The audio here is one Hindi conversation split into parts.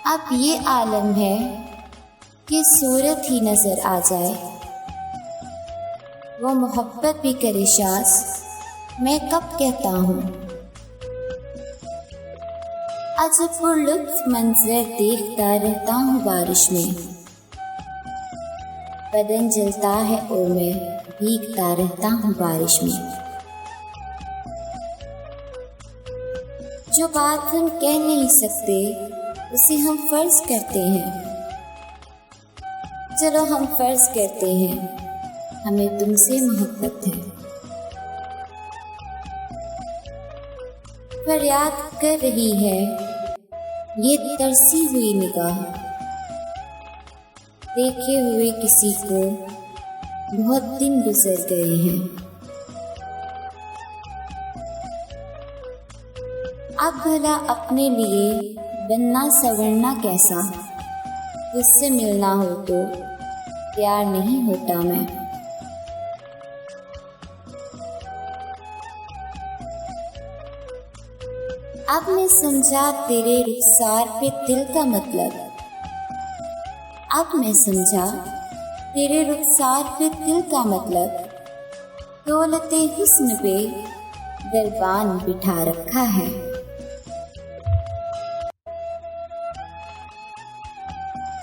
अब ये आलम है कि सूरत ही नजर आ जाए, वो मोहब्बत भी करे शाज़, मैं कब कहता हूँ। अजब पुरलुत्फ मंजर देखता रहता हूँ बारिश में, बदन जलता है और मैं भीगता रहता हूँ बारिश में। जो बात हम कह नहीं सकते उसे हम फर्ज करते हैं। चलो हम फर्ज करते हैं हमें तुमसे मोहब्बत है। फरियाद कर रही है ये तरसी हुई निगाह, देखे हुए किसी को बहुत दिन गुजर गए हैं। अब भला अपने लिए बनना सवरना कैसा, उससे मिलना हो तो प्यार नहीं होता मैं। अब मैं समझा तेरे रुखसार पे दिल का मतलब, अब मैं समझा तेरे रुखसार पे दिल का मतलब, दौलते हुस्न पे दरबान बिठा रखा है।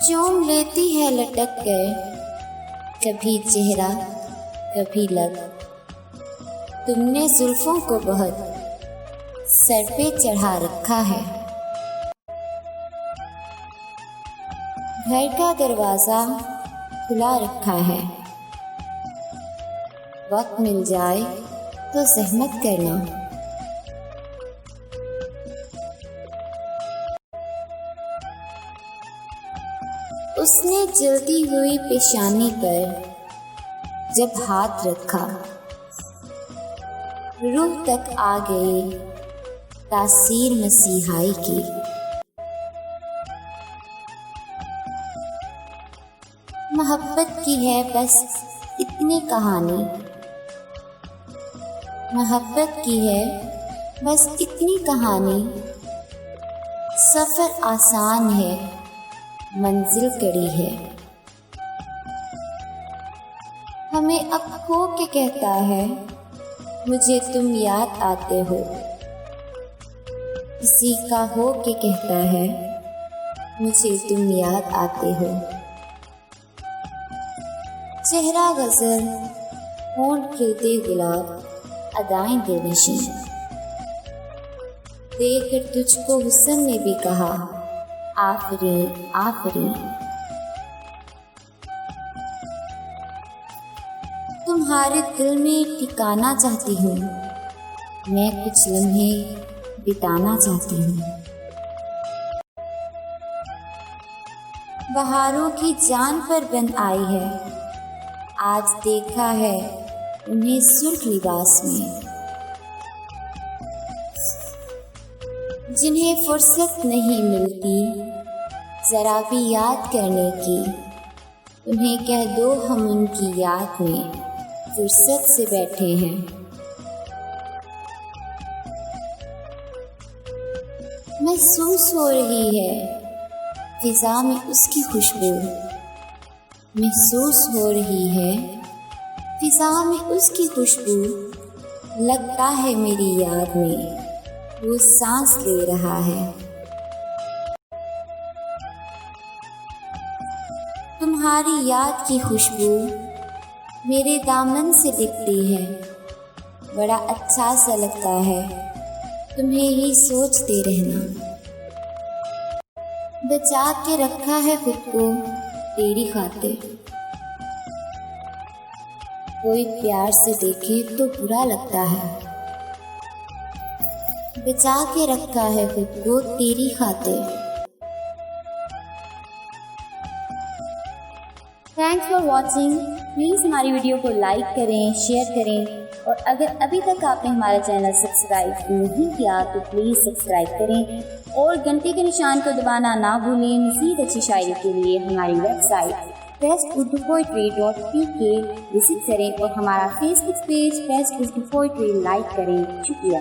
चूम लेती है लटक कर कभी चेहरा कभी लब, तुमने जुल्फों को बहुत सर पे चढ़ा रखा है। घर का दरवाजा खुला रखा है, वक्त मिल जाए तो ज़हमत करना। उसने जलती हुई पेशानी पर जब हाथ रखा, रूह तक आ गई तासीर मसीहाई की। मोहब्बत की है बस इतनी कहानी, मोहब्बत की है बस इतनी कहानी। सफ़र आसान है मंजिल कड़ी है, हमें अब खो के कहता है मुझे तुम याद आते हो। किसी का हो के कहता है मुझे तुम याद आते हो। चेहरा गजल होंठ खिलते गुलाब, अदाएं दिलनशी, देखकर तुझको हुस्न ने भी कहा आफरीन आफरीन। तुम्हारे दिल में ठिकाना चाहती हूँ, मैं कुछ लम्हे बिताना चाहती हूँ। बहारों की जान पर बन आई है, आज देखा है उन्हें सुर्ख लिबास में। जिन्हें फुर्सत नहीं मिलती जरा भी याद करने की, उन्हें कह दो हम उनकी याद में फुर्सत से बैठे हैं। महसूस हो रही है फिजा में उसकी खुशबू, महसूस हो रही है फिजा में उसकी खुशबू। लगता है मेरी याद में वो सांस ले रहा है। तुम्हारी याद की खुशबू मेरे दामन से दिखती है, बड़ा अच्छा सा लगता है तुम्हें ही सोचते रहना। बचा के रखा है खुद को तेरी खातिर, कोई प्यार से देखे तो बुरा लगता है। बचा के रखा है खुद को तेरी खातिर। Thanks for watching. प्लीज़ हमारी वीडियो को लाइक करें, शेयर करें और अगर अभी तक आपने हमारा चैनल सब्सक्राइब नहीं किया तो प्लीज़ सब्सक्राइब करें और घंटे के निशान को दबाना ना भूलें। मज़ीद अच्छी शायरी के लिए हमारी वेबसाइट besturdupoetry.pk विजिट करें और हमारा Facebook page best Urdu poetry like करें। शुक्रिया।